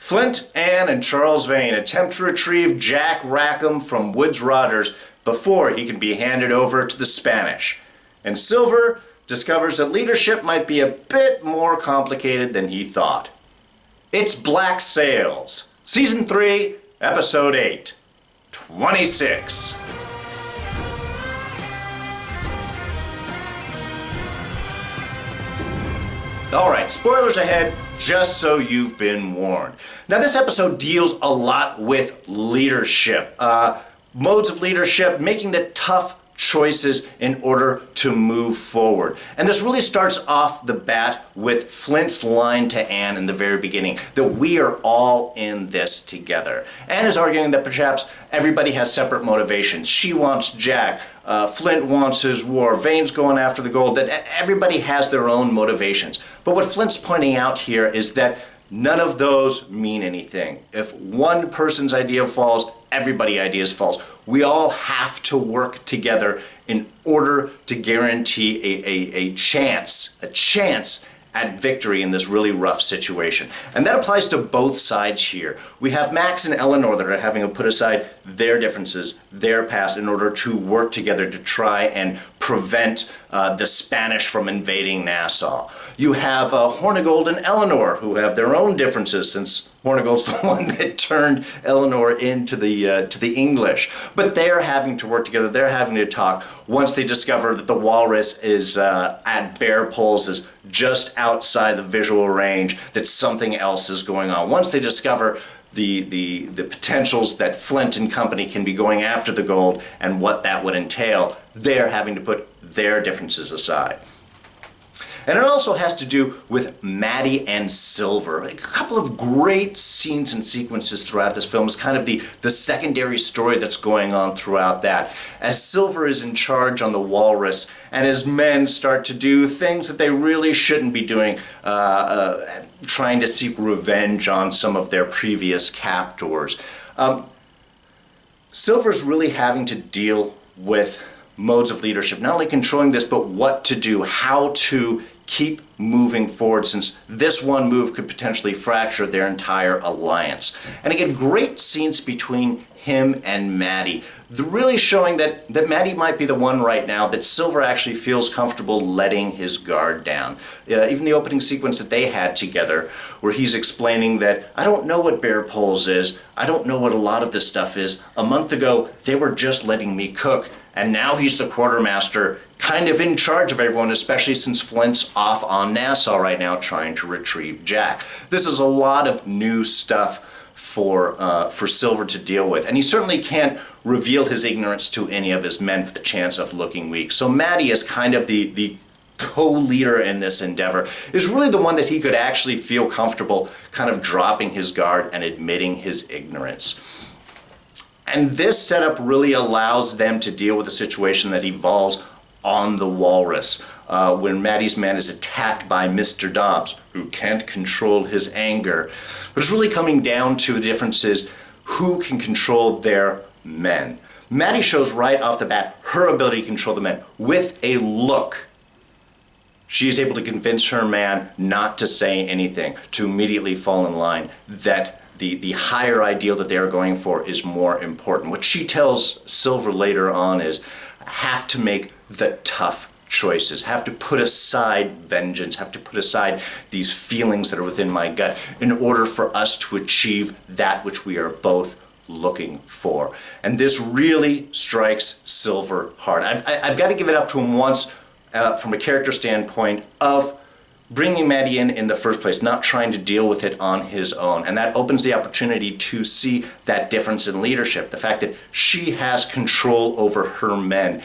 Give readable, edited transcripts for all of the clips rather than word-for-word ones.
Flint, Anne, and Charles Vane attempt to retrieve Jack Rackham from Woodes Rogers before he can be handed over to the Spanish. And Silver discovers that leadership might be a bit more complicated than he thought. It's Black Sails, Season 3, Episode 8, 26. Alright, spoilers ahead, just so you've been warned. Now this episode deals a lot with leadership. Modes of leadership, making the tough choices in order to move forward. And this really starts off the bat with Flint's line to Anne in the very beginning, that we are all in this together. Anne is arguing that perhaps everybody has separate motivations. She wants Jack, Flint wants his war, Vane's going after the gold, that everybody has their own motivations. But what Flint's pointing out here is that none of those mean anything. If one person's idea falls, everybody's ideas falls. We all have to work together in order to guarantee a chance at victory in this really rough situation. And that applies to both sides here. We have Max and Eleanor that are having to put aside their differences, their past, in order to work together to try and prevent the Spanish from invading Nassau. You have Hornigold and Eleanor, who have their own differences, since Hornigold's the one that turned Eleanor into the English. But they're having to work together, they're having to talk once they discover that the walrus is at Bear Poles, is just outside the visual range, that something else is going on. Once they discover the potentials that Flint and company can be going after the gold and what that would entail, they're having to put their differences aside. And it also has to do with Maddie and Silver. A couple of great scenes and sequences throughout this film is kind of the secondary story that's going on throughout that. As Silver is in charge on the walrus and his men start to do things that they really shouldn't be doing, trying to seek revenge on some of their previous captors. Silver's really having to deal with modes of leadership, not only controlling this, but what to do, how to keep moving forward, since this one move could potentially fracture their entire alliance. And again, great scenes between him and Maddie, really showing that Maddie might be the one right now that Silver actually feels comfortable letting his guard down. Even the opening sequence that they had together, where he's explaining that, I don't know what Bear Poles is, I don't know what a lot of this stuff is. A month ago, they were just letting me cook, and now he's the quartermaster, kind of in charge of everyone, especially since Flint's off on Nassau right now trying to retrieve Jack. This is a lot of new stuff for Silver to deal with, and he certainly can't reveal his ignorance to any of his men for the chance of looking weak. So Maddie is kind of the co-leader in this endeavor, is really the one that he could actually feel comfortable kind of dropping his guard and admitting his ignorance. And this setup really allows them to deal with a situation that evolves on the walrus, when Maddie's man is attacked by Mr. Dobbs, who can't control his anger. But it's really coming down to the differences who can control their men. Maddie shows right off the bat her ability to control the men. With a look, she is able to convince her man not to say anything, to immediately fall in line, that the higher ideal that they're going for is more important. What she tells Silver later on is, have to make the tough choices, have to put aside vengeance, have to put aside these feelings that are within my gut in order for us to achieve that which we are both looking for. And this really strikes Silver hard. I've got to give it up to him once from a character standpoint of bringing Maddie in the first place, not trying to deal with it on his own. And that opens the opportunity to see that difference in leadership, the fact that she has control over her men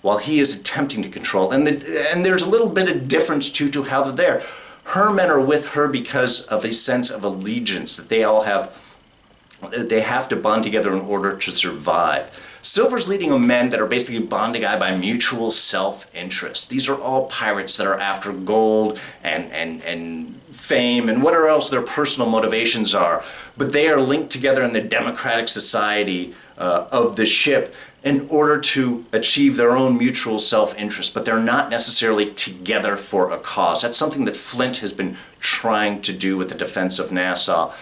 while he is attempting to control. And there's a little bit of difference too to how they're there. Her men are with her because of a sense of allegiance that they all have. They have to bond together in order to survive. Silver's leading a men that are basically bonding by mutual self-interest. These are all pirates that are after gold and fame and whatever else their personal motivations are. But they are linked together in the democratic society of the ship in order to achieve their own mutual self-interest, but they're not necessarily together for a cause. That's something that Flint has been trying to do with the defense of Nassau.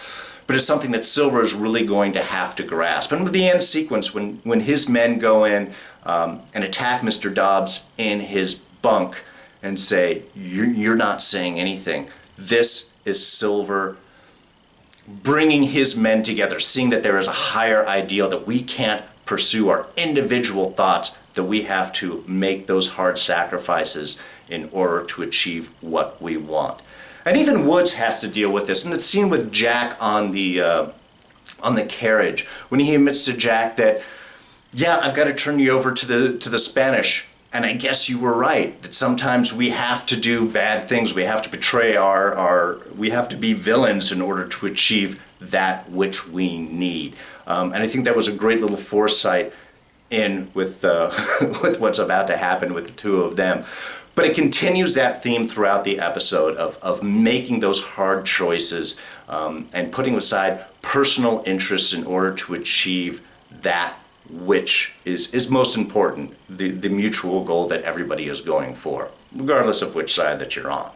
but it's something that Silver is really going to have to grasp. And with the end sequence, when his men go in and attack Mr. Dobbs in his bunk and say, you're not saying anything, this is Silver bringing his men together, seeing that there is a higher ideal, that we can't pursue our individual thoughts, that we have to make those hard sacrifices in order to achieve what we want. And even Woods has to deal with this. And the scene with Jack on the carriage, when he admits to Jack that, yeah, I've got to turn you over to the Spanish, and I guess you were right, that sometimes we have to do bad things. We have to betray we have to be villains in order to achieve that which we need. And I think that was a great little foresight with what's about to happen with the two of them. But it continues that theme throughout the episode of making those hard choices and putting aside personal interests in order to achieve that which is most important, the mutual goal that everybody is going for, regardless of which side that you're on.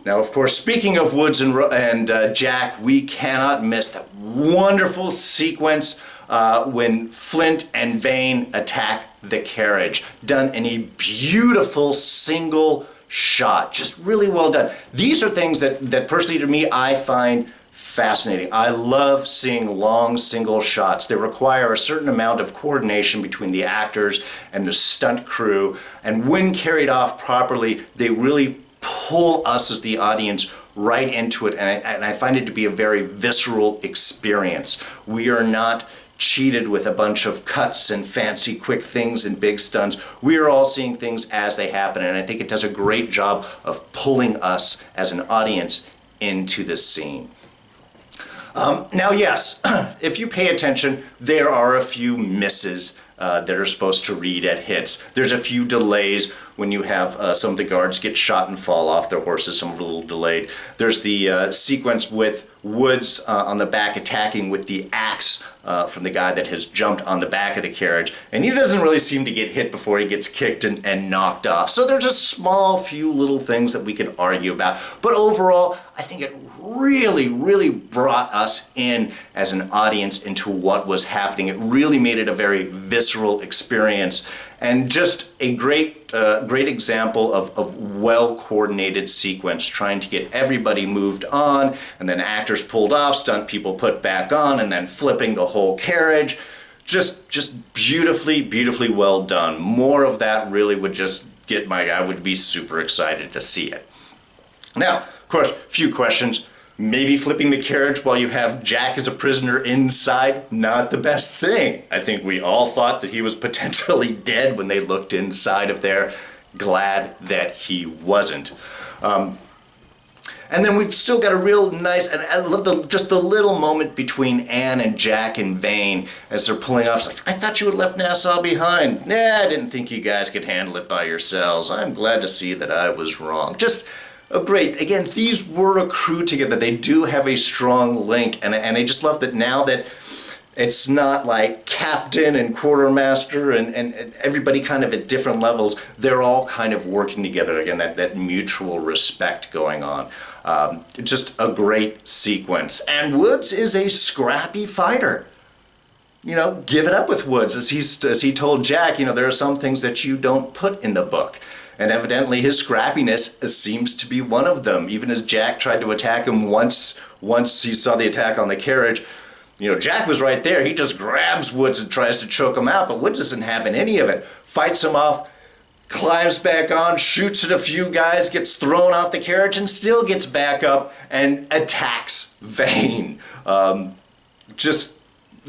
Now, of course, speaking of Woods and Jack, we cannot miss that wonderful sequence when Flint and Vane attack the carriage, done in a beautiful single shot, just really well done. These are things that personally to me I find fascinating. I love seeing long single shots. They require a certain amount of coordination between the actors and the stunt crew, and when carried off properly, they really pull us as the audience right into it, and I find it to be a very visceral experience. We are not cheated with a bunch of cuts and fancy quick things and big stunts. We are all seeing things as they happen, and I think it does a great job of pulling us as an audience into this scene. Now, yes, if you pay attention, there are a few misses that are supposed to read at hits. There's a few delays when you have some of the guards get shot and fall off their horses, some are a little delayed. There's the sequence with Woods on the back attacking with the axe from the guy that has jumped on the back of the carriage, and he doesn't really seem to get hit before he gets kicked and knocked off. So there's a small few little things that we could argue about, but overall I think it really brought us in as an audience into what was happening. It really made it a very visceral experience, and just a great example of well-coordinated sequence, trying to get everybody moved on, and then actors pulled off, stunt people put back on, and then flipping the whole carriage. Just beautifully well done. More of that really would just get I would be super excited to see it. Now, of course, a few questions. Maybe flipping the carriage while you have Jack as a prisoner inside, not the best thing. I think we all thought that he was potentially dead when they looked inside of there. Glad that he wasn't. And then we've still got a real nice, and I love just the little moment between Anne and Jack and Vane as they're pulling off. It's like, I thought you had left Nassau behind. Nah, I didn't think you guys could handle it by yourselves. I'm glad to see that I was wrong. Just great. Again, these were a crew together. They do have a strong link, and I just love that now that it's not like captain and quartermaster and everybody kind of at different levels. They're all kind of working together. Again, that mutual respect going on. Just a great sequence. And Woods is a scrappy fighter. Give it up with Woods. As he told Jack, there are some things that you don't put in the book. And evidently his scrappiness seems to be one of them. Even as Jack tried to attack him once he saw the attack on the carriage, Jack was right there. He just grabs Woods and tries to choke him out, but Woods isn't having any of it. Fights him off, climbs back on, shoots at a few guys, gets thrown off the carriage, and still gets back up and attacks Vane. Just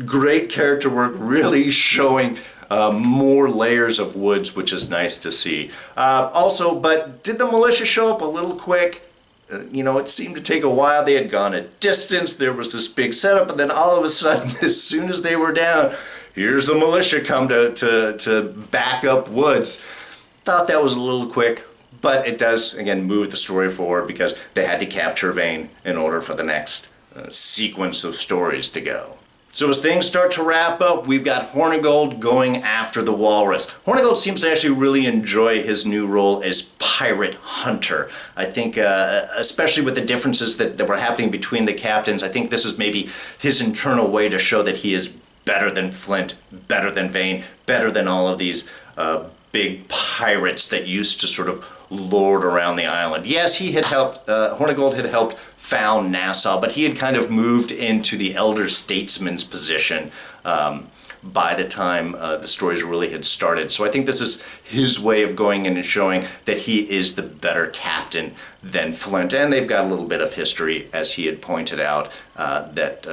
great character work, really showing more layers of Woods, which is nice to see. But did the militia show up a little quick? It seemed to take a while. They had gone a distance. There was this big setup, and then all of a sudden, as soon as they were down, here's the militia come to back up Woods. Thought that was a little quick, but it does, again, move the story forward because they had to capture Vane in order for the next sequence of stories to go. So as things start to wrap up, we've got Hornigold going after the walrus. Hornigold seems to actually really enjoy his new role as pirate hunter. I think, especially with the differences that were happening between the captains, I think this is maybe his internal way to show that he is better than Flint, better than Vane, better than all of these big pirates that used to sort of lord around the island. Yes, he had helped, Hornigold had helped found Nassau, but he had kind of moved into the elder statesman's position by the time the stories really had started. So I think this is his way of going in and showing that he is the better captain than Flint. And they've got a little bit of history, as he had pointed out, that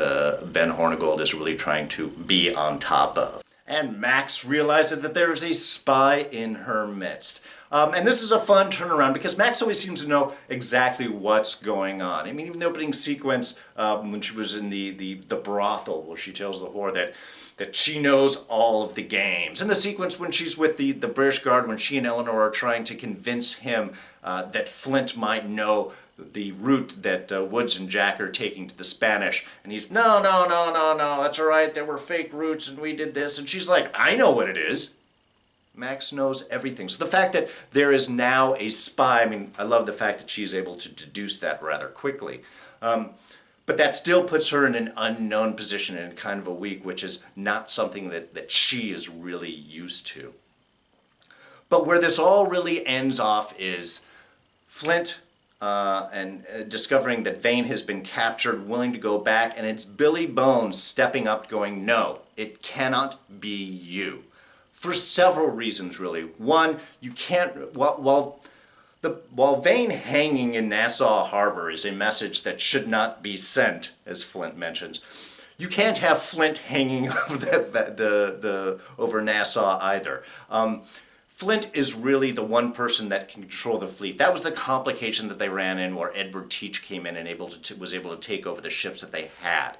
Ben Hornigold is really trying to be on top of. And Max realizes that there is a spy in her midst. And this is a fun turnaround because Max always seems to know exactly what's going on. I mean, even the opening sequence when she was in the brothel where she tells the whore that she knows all of the games. And the sequence when she's with the British Guard, when she and Eleanor are trying to convince him that Flint might know the route that Woods and Jack are taking to the Spanish. And he's, no, that's all right. There were fake routes and we did this. And she's like, I know what it is. Max knows everything. So the fact that there is now a spy, I mean, I love the fact that she's able to deduce that rather quickly. But that still puts her in an unknown position and kind of a weak, which is not something that she is really used to. But where this all really ends off is Flint and discovering that Vane has been captured, willing to go back, and it's Billy Bones stepping up going, no, it cannot be you. For several reasons, really. One, you can't, while Vane hanging in Nassau Harbor is a message that should not be sent, as Flint mentions, you can't have Flint hanging over Nassau either. Flint is really the one person that can control the fleet. That was the complication that they ran in where Edward Teach came in and was able to take over the ships that they had.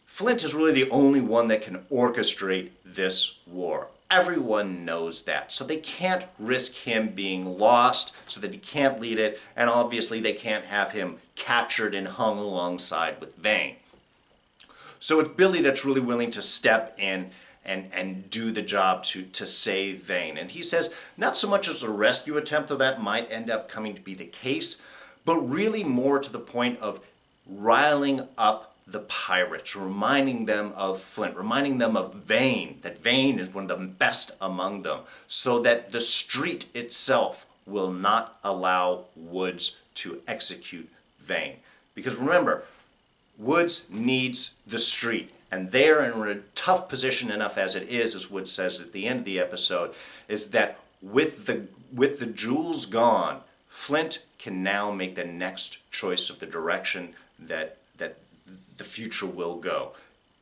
Flint is really the only one that can orchestrate this war. Everyone knows that. So they can't risk him being lost so that he can't lead it, and obviously they can't have him captured and hung alongside with Vane. So it's Billy that's really willing to step in and do the job to save Vane. And he says, not so much as a rescue attempt, though that might end up coming to be the case, but really more to the point of riling up the pirates, reminding them of Flint, reminding them of Vane, that Vane is one of the best among them, so that the street itself will not allow Woods to execute Vane. Because remember, Woods needs the street, and they're in a tough position enough as it is, as Woods says at the end of the episode, is that with the jewels gone, Flint can now make the next choice of the direction that the future will go.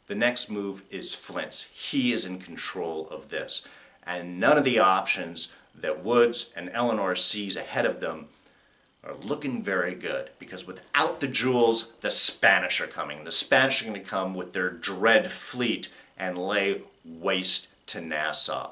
The next move is Flint's. He is in control of this. And none of the options that Woods and Eleanor sees ahead of them are looking very good, because without the jewels, the Spanish are coming. The Spanish are going to come with their dread fleet and lay waste to Nassau.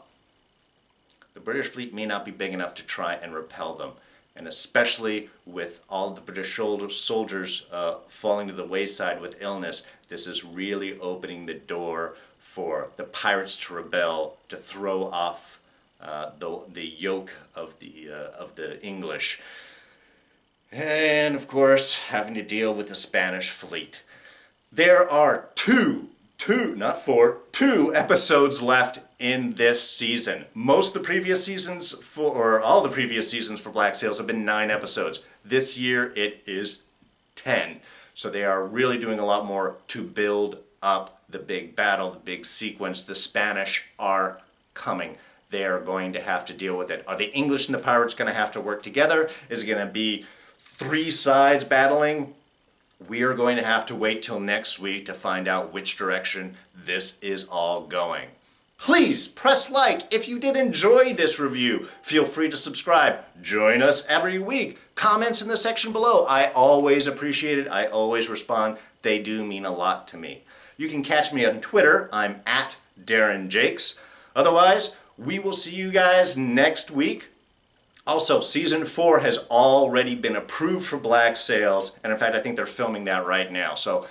The British fleet may not be big enough to try and repel them. And especially with all the British soldiers falling to the wayside with illness, this is really opening the door for the pirates to rebel, to throw off the yoke of the English. And of course, having to deal with the Spanish fleet. There are two episodes left in this season. All the previous seasons for Black Sails have been 9 episodes. This year it is 10. So they are really doing a lot more to build up the big battle, the big sequence. The Spanish are coming. They are going to have to deal with it. Are the English and the pirates going to have to work together? Is it going to be 3 sides battling? We are going to have to wait till next week to find out which direction this is all going. Please press like if you did enjoy this review. Feel free to subscribe. Join us every week. Comments in the section below. I always appreciate it. I always respond. They do mean a lot to me. You can catch me on Twitter. I'm at Darren Jakes. Otherwise, we will see you guys next week. Also, Season 4 has already been approved for Black Sails, and in fact, I think they're filming that right now. So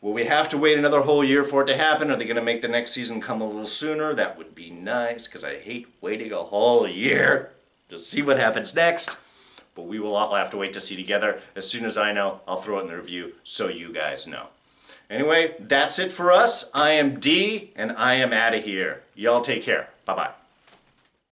Will we have to wait another whole year for it to happen? Are they going to make the next season come a little sooner? That would be nice, because I hate waiting a whole year to see what happens next. But we will all have to wait to see together. As soon as I know, I'll throw it in the review so you guys know. Anyway, that's it for us. I am D, and I am out of here. Y'all take care. Bye-bye.